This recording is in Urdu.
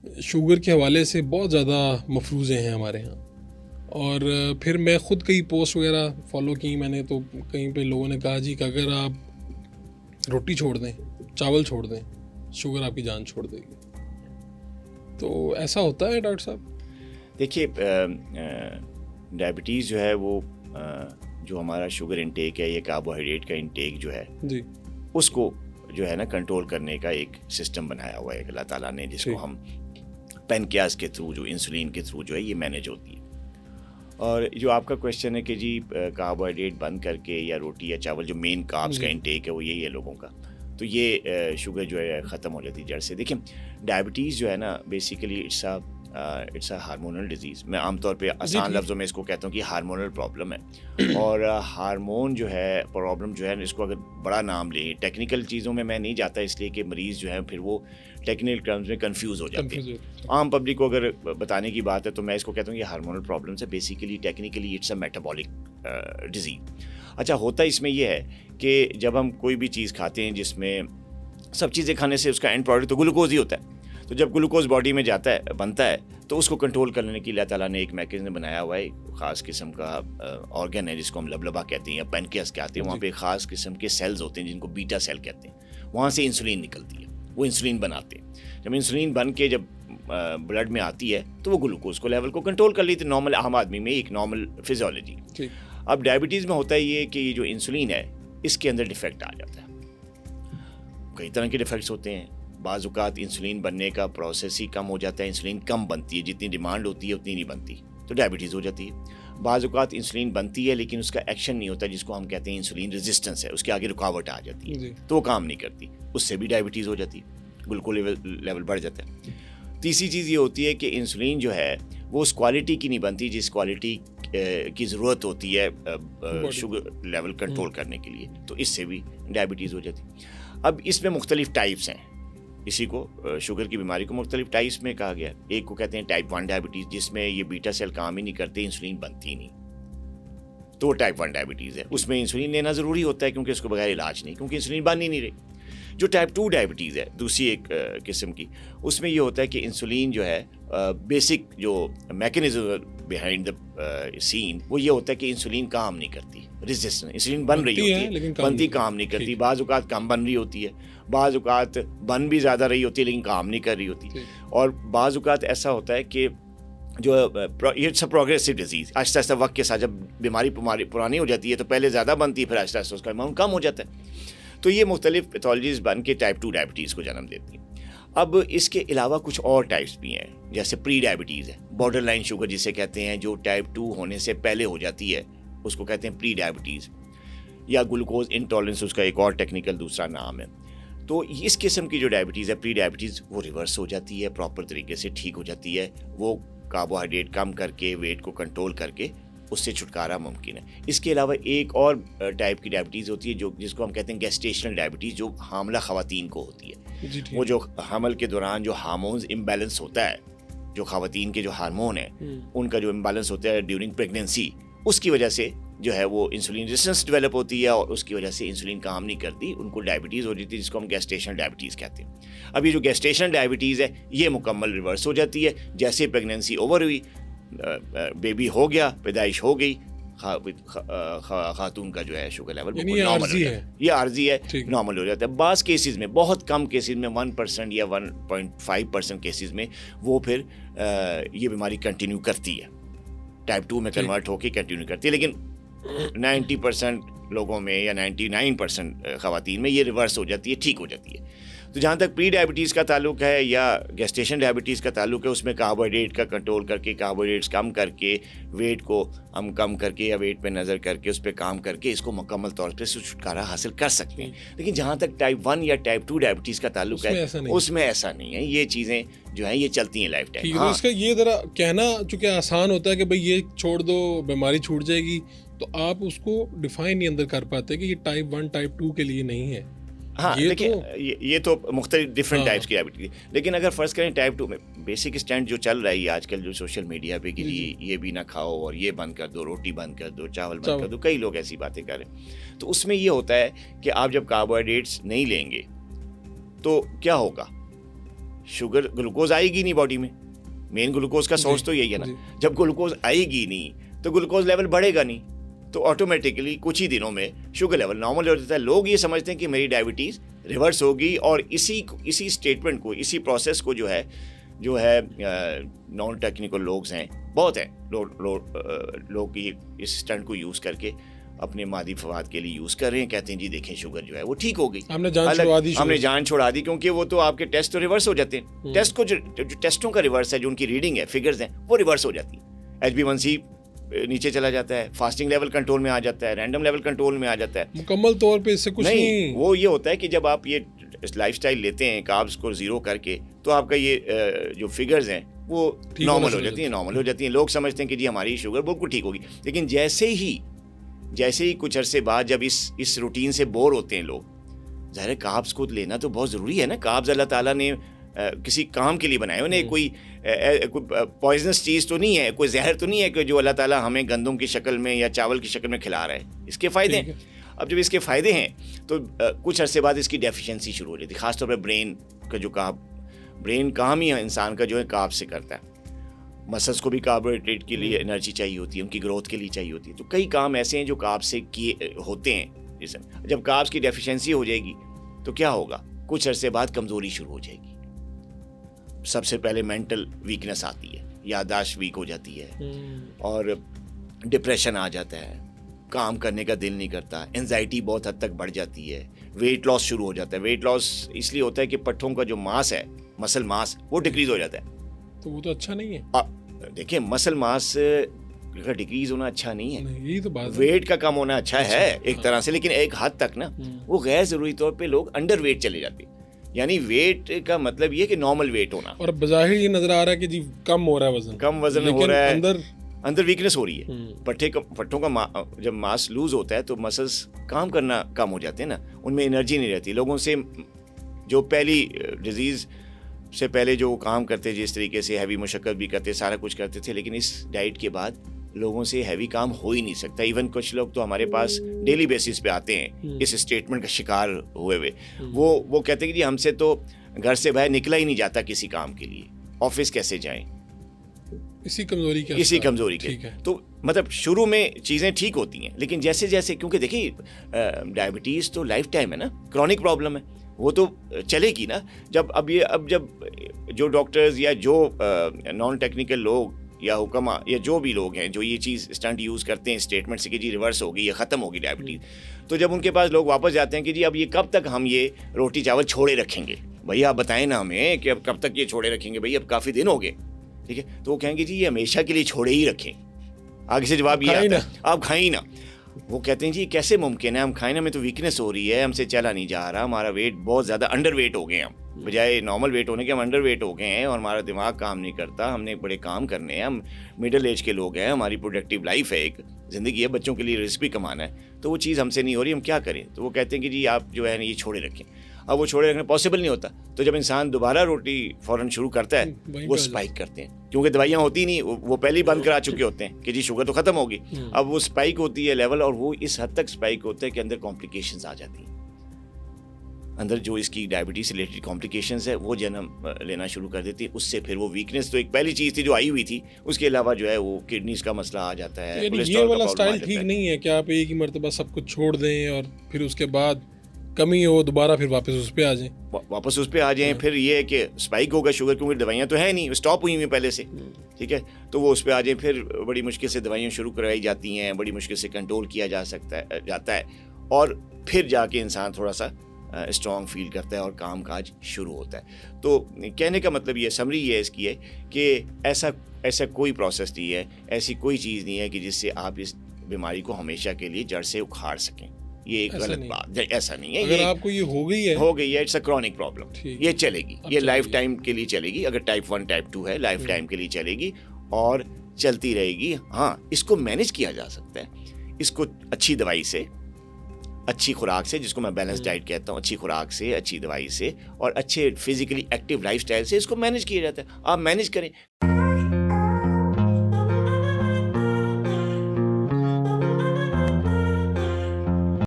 شوگر کے حوالے سے بہت زیادہ مفروضے ہیں ہمارے یہاں. اور پھر میں خود کئی پوسٹ وغیرہ فالو کی میں نے, تو کہیں پہ لوگوں نے کہا جی کہ اگر آپ روٹی چھوڑ دیں, چاول چھوڑ دیں, شوگر آپ کی جان چھوڑ دے گی. تو ایسا ہوتا ہے ڈاکٹر صاحب؟ دیکھیے ڈائبٹیز جو ہے وہ جو ہمارا شوگر انٹیک ہے یا کاربوہائیڈریٹ کا انٹیک جو ہے جی, اس کو جو ہے نا کنٹرول کرنے کا ایک سسٹم بنایا ہوا ہے اللہ تعالیٰ نے, جس کو ہم پینکریاس کے تھرو, جو انسولین کے تھرو جو ہے یہ مینیج ہوتی ہے. اور جو آپ کا کویشچن ہے کہ جی کاربوہائیڈریٹ بند کر کے یا روٹی یا چاول, جو مین کاربس کا انٹیک ہے وہ یہی ہے لوگوں کا, تو یہ شوگر جو ہے ختم ہو جاتی ہے جڑ سے. دیکھیں ڈائبٹیز جو ہے نا basically it's a hormonal disease. میں عام طور پہ آسان لفظوں میں اس کو کہتا ہوں کہ ہارمونل پرابلم ہے. اور ہارمون جو ہے پرابلم جو ہے اس کو اگر بڑا نام لیں, ٹیکنیکل چیزوں میں نہیں جاتا اس لیے کہ مریض جو ہے پھر وہ ٹیکنیکل ٹرمز میں کنفیوز ہو جاتے ہیں. عام پبلک کو اگر بتانے کی بات ہے تو میں اس کو کہتا ہوں کہ ہارمونل پرابلمس ہے. Basically technically it's a metabolic disease. اچھا ہوتا اس میں یہ ہے کہ جب ہم کوئی بھی چیز کھاتے ہیں جس میں سب چیزیں کھانے سے اس کا اینڈ پروڈکٹ تو گلوکوز ہی ہوتا ہے, تو جب گلوکوز باڈی میں جاتا ہے بنتا ہے تو اس کو کنٹرول کرنے کے لیے اللہ تعالیٰ نے ایک میکینزم بنایا ہوا ہے. خاص قسم کا آرگن ہے جس کو ہم لبلبا کہتے ہیں یا پینکریاس کہتے ہیں. وہاں پہ خاص قسم کے سیلز ہوتے ہیں جن کو بیٹا سیل کہتے ہیں. وہاں سے انسولین نکلتی ہے, وہ انسولین بناتے ہیں. جب انسولین بن کے جب بلڈ میں آتی ہے تو وہ گلوکوز کو لیول کو کنٹرول کر لیتی ہے, نارمل عام آدمی میں ایک نارمل فزیولوجی. اب ڈائبٹیز میں ہوتا ہے یہ کہ یہ جو انسولین ہے اس کے اندر ڈیفیکٹ آ جاتا ہے. کئی طرح کے ڈیفیکٹس ہوتے ہیں. بعض اوقات انسولین بننے کا پروسیس ہی کم ہو جاتا ہے, انسولین کم بنتی ہے, جتنی ڈیمانڈ ہوتی ہے اتنی نہیں بنتی, تو ڈائبٹیز ہو جاتی ہے. بعض اوقات انسولین بنتی ہے لیکن اس کا ایکشن نہیں ہوتا, جس کو ہم کہتے ہیں انسولین ریزسٹنس ہے, اس کے آگے رکاوٹ آ جاتی ہے تو وہ کام نہیں کرتی, اس سے بھی ڈائبٹیز ہو جاتی ہے, گلوکوز لیول بڑھ جاتا ہے. تیسری چیز یہ ہوتی ہے کہ انسولین جو ہے وہ اس کوالٹی کی نہیں بنتی جس کوالٹی کی ضرورت ہوتی ہے شوگر لیول کنٹرول کرنے کے لیے, تو اس سے بھی ڈائبٹیز ہو جاتی. اب اس میں مختلف ٹائپس ہیں, اسی کو شوگر کی بیماری کو مختلف ٹائپس میں کہا گیا. ایک کو کہتے ہیں ٹائپ 1 ڈائبٹیز, جس میں یہ بیٹا سیل کام ہی نہیں کرتے, انسولین بنتی ہی نہیں, تو وہ ٹائپ 1 ڈائبٹیز ہے. اس میں انسولین لینا ضروری ہوتا ہے کیونکہ اس کو بغیر علاج نہیں, کیونکہ انسولین بن ہی نہیں رہی. جو ٹائپ 2 ڈائبٹیز ہے دوسری ایک قسم کی, اس میں یہ ہوتا ہے کہ انسولین جو ہے بیسک جو میکینزم بیہائنڈ دا سین وہ یہ ہوتا ہے کہ انسولین کام نہیں کرتی, ریزسٹنس. انسولین بن رہی ہوتی ہے, بنتی کام نہیں کرتی. بعض اوقات کم بن رہی ہوتی ہے, بعض اوقات بن بھی زیادہ رہی ہوتی ہے لیکن کام نہیں کر رہی ہوتی. اور بعض اوقات ایسا ہوتا ہے کہ جو اٹس اے پروگریسو ڈیزیز, آہستہ آہستہ وقت کے ساتھ جب بیماری پرانی ہو جاتی ہے تو پہلے زیادہ بنتی ہے, پھر آہستہ آہستہ اس کا اماؤنٹ کم ہو جاتا ہے. تو یہ مختلف پیتھولوجیز بن کے ٹائپ 2 ڈائبٹیز کو جنم دیتی ہیں. اب اس کے علاوہ کچھ اور ٹائپس بھی ہیں, جیسے پری ڈائبٹیز ہے, بارڈر لائن شوگر جسے کہتے ہیں, جو ٹائپ 2 ہونے سے پہلے ہو جاتی ہے, اس کو کہتے ہیں پری ڈائبٹیز, یا گلوکوز انٹالرنس اس کا ایک اور ٹیکنیکل دوسرا نام ہے. تو اس قسم کی جو ڈائبٹیز ہے پری ڈائبٹیز, وہ ریورس ہو جاتی ہے, پراپر طریقے سے ٹھیک ہو جاتی ہے. وہ کاربوہائیڈریٹ کم کر کے ویٹ کو کنٹرول کر کے اس سے چھٹکارا ممکن ہے. اس کے علاوہ ایک اور ٹائپ کی ڈائبٹیز ہوتی ہے جس کو ہم کہتے ہیں گیسٹیشنل ڈائبٹیز, جو حاملہ خواتین کو ہوتی ہے. وہ جو حمل کے دوران جو ہارمونز امبیلنس ہوتا ہے, جو خواتین کے جو ہارمون ہیں ان کا جو امبیلنس ہوتا ہے ڈیورنگ پریگنینسی, اس کی وجہ سے جو ہے وہ انسولین ریزسٹنس ڈیولپ ہوتی ہے اور اس کی وجہ سے انسولین کام نہیں کرتی, ان کو ڈائبٹیز ہو جاتی ہے, جس کو ہم گیسٹیشنل ڈائبٹیز کہتے ہیں. اب یہ جو گیسٹیشنل ڈائبٹیز ہے یہ مکمل ریورس ہو جاتی ہے جیسے پریگنینسی اوور ہوئی, بیبی ہو گیا, پیدائش ہو گئی, خاتون کا جو ہے شوگر لیول بالکل نارمل ہو جاتا ہے. یہ عارضی ہے, نارمل ہو جاتا ہے. بعض کیسز میں, بہت کم کیسز میں 1% یا 1.5% کیسز میں وہ پھر یہ بیماری کنٹینیو کرتی ہے, ٹائپ 2 میں کنورٹ ہو کے کنٹینیو کرتی ہے. لیکن 90% لوگوں میں یا 99% خواتین میں یہ ریورس ہو جاتی ہے, ٹھیک ہو جاتی ہے. تو جہاں تک پری ڈائبٹیز کا تعلق ہے یا گیسٹیشن ڈائبٹیز کا تعلق ہے, اس میں کاربوہائیڈریٹ کا کنٹرول کر کے, کاربوہائیڈریٹس کم کر کے, ویٹ کو ہم کم کر کے یا ویٹ پہ نظر کر کے اس پہ کام کر کے اس کو مکمل طور پہ چھٹکارا حاصل کر سکتے ہیں. لیکن جہاں تک ٹائپ 1 یا ٹائپ 2 ڈائبٹیز کا تعلق ہے اس میں ایسا نہیں ہے. یہ چیزیں جو ہیں یہ چلتی ہیں لائف ٹائم. ہاں, اس کا یہ ذرا کہنا چونکہ آسان ہوتا ہے کہ بھئی یہ چھوڑ دو بیماری چھوٹ جائے گی, تو آپ اس کو ڈیفائن نہیں اندر کر پاتے کہ یہ ٹائپ 1 ٹائپ 2 کے لیے نہیں ہے. ہاں دیکھیں یہ تو مختلف ڈفرینٹ ٹائپس کی ڈائبٹیز. لیکن اگر فرض کریں ٹائپ 2 میں بیسک اسٹینڈ جو چل رہا ہے آج کل جو سوشل میڈیا پہ کہ یہ بھی نہ کھاؤ اور یہ بند کر دو, روٹی بند کر دو, چاول بند کر دو, کئی لوگ ایسی باتیں کر رہے ہیں. تو اس میں یہ ہوتا ہے کہ آپ جب کاربوہائیڈریٹس نہیں لیں گے تو کیا ہوگا, شوگر گلوکوز آئے گی نہیں باڈی میں, مین گلوکوز کا سورس تو یہی ہے نا. جب گلوکوز آئے گی نہیں تو گلوکوز لیول بڑھے گا نہیں, تو آٹومیٹکلی کچھ ہی دنوں میں شوگر لیول نارمل ہو جاتا ہے. لوگ یہ سمجھتے ہیں کہ میری ڈائبٹیز ریورس ہوگی, اور اسی اسٹیٹمنٹ کو, اسی پروسیس کو جو ہے نان ٹیکنیکل لوگ ہیں, بہت ہیں لوگ اس اسٹنٹ کو یوز کر کے اپنے مادی فوائد کے لیے یوز کر رہے ہیں. کہتے ہیں جی دیکھیں شوگر جو ہے وہ ٹھیک ہو گئی, ہم نے جان چھوڑا دی, کیونکہ وہ تو آپ کے ٹیسٹ تو ریورس ہو جاتے ہیں. ٹیسٹ کو جو ٹیسٹوں کا ریورس ہے, جو ان کی ریڈنگ ہے, فگرز ہیں, وہ ریورس ہو جاتی ہیں. HbA1c نیچے چلا جاتا ہے, فاسٹنگ لیول کنٹرول میں آ جاتا ہے, رینڈم لیول کنٹرول میں آ جاتا ہے. مکمل طور پہ اس سے کچھ نہیں. وہ یہ ہوتا ہے کہ جب آپ یہ لائف سٹائل لیتے ہیں کاربز کو زیرو کر کے, تو آپ کا یہ جو فگرز ہیں وہ نارمل ہو جاتی ہیں. لوگ سمجھتے ہیں کہ جی ہماری شوگر بالکل ٹھیک ہوگی, لیکن جیسے ہی کچھ عرصے بعد جب اس روٹین سے بور ہوتے ہیں لوگ, ظاہر ہے کاربز کو لینا تو بہت ضروری ہے نا. کاربز اللہ تعالیٰ نے کسی کام کے لیے بنائے, انہیں کوئی پوائزنس چیز تو نہیں ہے, کوئی زہر تو نہیں ہے کہ جو اللہ تعالیٰ ہمیں گندم کی شکل میں یا چاول کی شکل میں کھلا رہا ہے. اس کے فائدے ہیں. اب جب اس کے فائدے ہیں تو کچھ عرصے بعد اس کی ڈیفیشنسی شروع ہو جاتی ہے, خاص طور پہ برین کا جو برین کام ہی انسان کا جو ہے کارب سے کرتا ہے. مسلس کو بھی کاربوہائیڈریٹ کے لیے انرجی چاہیے ہوتی ہے, ان کی گروتھ کے لیے چاہیے ہوتی ہے. تو کئی کام ایسے ہیں جو کارب سے کیے ہوتے ہیں. جب کاربس کی ڈیفیشنسی ہو جائے گی تو کیا ہوگا, کچھ عرصے بعد کمزوری شروع ہو جائے گی. سب سے پہلے مینٹل ویکنس آتی ہے, یادداشت ویک ہو جاتی ہے, اور ڈپریشن آ جاتا ہے, کام کرنے کا دل نہیں کرتا, انزائٹی بہت حد تک بڑھ جاتی ہے, ویٹ لاس شروع ہو جاتا ہے. ویٹ لاس اس لیے ہوتا ہے کہ پٹھوں کا جو ماس ہے, مسل ماس, وہ ڈکریز ہو جاتا ہے. تو وہ تو اچھا نہیں ہے. دیکھیں مسل ماس کا ڈکریز ہونا اچھا نہیں ہے, یہی تو بات ہے. ویٹ کا کم ہونا اچھا ہے ایک طرح سے, لیکن ایک حد تک نا وہ غیر ضروری طور پہ لوگ انڈر ویٹ چلے جاتے ہیں. یعنی ویٹ کا مطلب یہ کہ نارمل ویٹ ہونا, اور بظاہر یہ نظر آ رہا ہے کہ جی کم ہو رہا ہے وزن, کم وزن ہو رہا ہے, اندر ویکنس ہو رہی ہے. پٹھوں کا جب ماس لوز ہوتا ہے تو مسلس کام کرنا کم ہو جاتے ہیں نا, ان میں انرجی نہیں رہتی. لوگوں سے جو پہلی ڈیزیز سے پہلے جو کام کرتے, جس طریقے سے ہیوی مشقت بھی کرتے, سارا کچھ کرتے تھے, لیکن اس ڈائٹ کے بعد لوگوں سے ہیوی کام ہو ہی نہیں سکتا. ایون کچھ لوگ تو ہمارے پاس ڈیلی بیسس پہ آتے ہیں اس اسٹیٹمنٹ کا شکار ہوئے ہوئے. وہ کہتے ہیں کہ جی ہم سے تو گھر سے باہر نکلا ہی نہیں جاتا کسی کام کے لیے, آفس کیسے جائیں, اسی کمزوری کے. تو مطلب شروع میں چیزیں ٹھیک ہوتی ہیں, لیکن جیسے جیسے, کیونکہ دیکھیے ڈائبٹیز تو لائف ٹائم ہے نا, کرونک پرابلم ہے, وہ تو چلے گی نا. اب جب جو ڈاکٹرز یا جو نان ٹیکنیکل لوگ یا حکما یا جو بھی لوگ ہیں جو یہ چیز اسٹنٹ یوز کرتے ہیں اسٹیٹمنٹ سے کہ جی ریورس ہوگی یا ختم ہوگی ڈائبٹیز, تو جب ان کے پاس لوگ واپس جاتے ہیں کہ جی اب یہ کب تک ہم یہ روٹی چاول چھوڑے رکھیں گے, بھائی آپ بتائیں نا ہمیں کہ اب کب تک یہ چھوڑے رکھیں گے, بھائی اب کافی دن ہو گئے, ٹھیک ہے. تو وہ کہیں گے جی یہ ہمیشہ کے لیے چھوڑے ہی رکھیں. آگے سے جواب یہ آتا ہے آپ کھائیں نا. وہ کہتے ہیں جی کیسے ممکن ہے, ہم کھائیں نا, ہمیں تو ویکنس ہو رہی ہے, ہم سے چلا نہیں جا رہا, ہمارا ویٹ بہت زیادہ انڈر ویٹ ہو گئے ہیں, ہم بجائے نارمل ویٹ ہونے کے ہم انڈر ویٹ ہو گئے ہیں, اور ہمارا دماغ کام نہیں کرتا, ہم نے بڑے کام کرنے ہیں, ہم مڈل ایج کے لوگ ہیں, ہماری پروڈکٹیو لائف ہے, ایک زندگی ہے, بچوں کے لیے رزق بھی کمانا ہے, تو وہ چیز ہم سے نہیں ہو رہی, ہم کیا کریں. تو وہ کہتے ہیں کہ جی آپ جو ہے نا یہ چھوڑے رکھیں. اب وہ چھوڑے رکھنا پاسبل نہیں ہوتا, تو جب انسان دوبارہ روٹی فوراً شروع کرتا ہے وہ اسپائک کرتے ہیں, کیونکہ دوائیاں ہوتی نہیں, وہ پہلے ہی بند کرا چکے ہوتے ہیں کہ جی شوگر تو ختم ہوگی. اب وہ اسپائک ہوتی ہے لیول, اور وہ اس حد تک اسپائک ہوتا ہے کہ اندر کمپلیکیشنز آ جاتی ہیں, اندر جو اس کی ڈائبٹیز سے ریلیٹڈ کمپلیکیشنز ہے وہ جنم لینا شروع کر دیتی ہے. اس سے پھر وہ ویکنس تو ایک پہلی چیز تھی جو آئی ہوئی تھی, اس کے علاوہ جو ہے وہ کڈنیز کا مسئلہ آ جاتا ہے. یہ والا سٹائل ٹھیک نہیں ہے کہ آپ ایک ہی مرتبہ سب کچھ چھوڑ دیں اور پھر اس کے بعد کمی ہو دوبارہ پھر واپس اس پہ آ جائیں. پھر یہ ہے کہ اسپائک ہوگا شوگر, کیونکہ دوائیاں تو ہیں نہیں, اسٹاپ ہوئی ہیں پہلے سے, ٹھیک ہے, تو وہ اس پہ آ جائیں. پھر بڑی مشکل سے دوائیاں شروع کرائی جاتی ہیں, بڑی مشکل سے کنٹرول کیا جاتا ہے, اور پھر جا کے انسان تھوڑا سا اسٹرانگ فیل کرتا ہے اور کام کاج شروع ہوتا ہے. تو کہنے کا مطلب یہ سمری یہ اس کی ہے کہ ایسا کوئی پروسیس نہیں ہے, ایسی کوئی چیز نہیں ہے کہ جس سے آپ اس بیماری کو ہمیشہ کے لیے جڑ سے اکھاڑ سکیں. یہ ایک غلط بات, ایسا نہیں ہے. اگر آپ کو یہ ہو گئی ہے اٹس اے کرونک پرابلم, یہ چلے گی, یہ لائف ٹائم کے لیے چلے گی. اگر ٹائپ 1 ٹائپ 2 ہے, لائف ٹائم کے لیے چلے گی اور چلتی رہے گی. ہاں اس کو مینیج کیا جا سکتا ہے, اس کو اچھی دوائی سے, اچھی خوراک سے, جس کو میں بیلنس ڈائٹ کہتا ہوں, اچھی خوراک سے, اچھی دوائی سے, اور اچھے فزیکلی ایکٹیو لائف سٹائل سے اس کو مینیج کیا جاتا ہے. آپ مینیج کریں.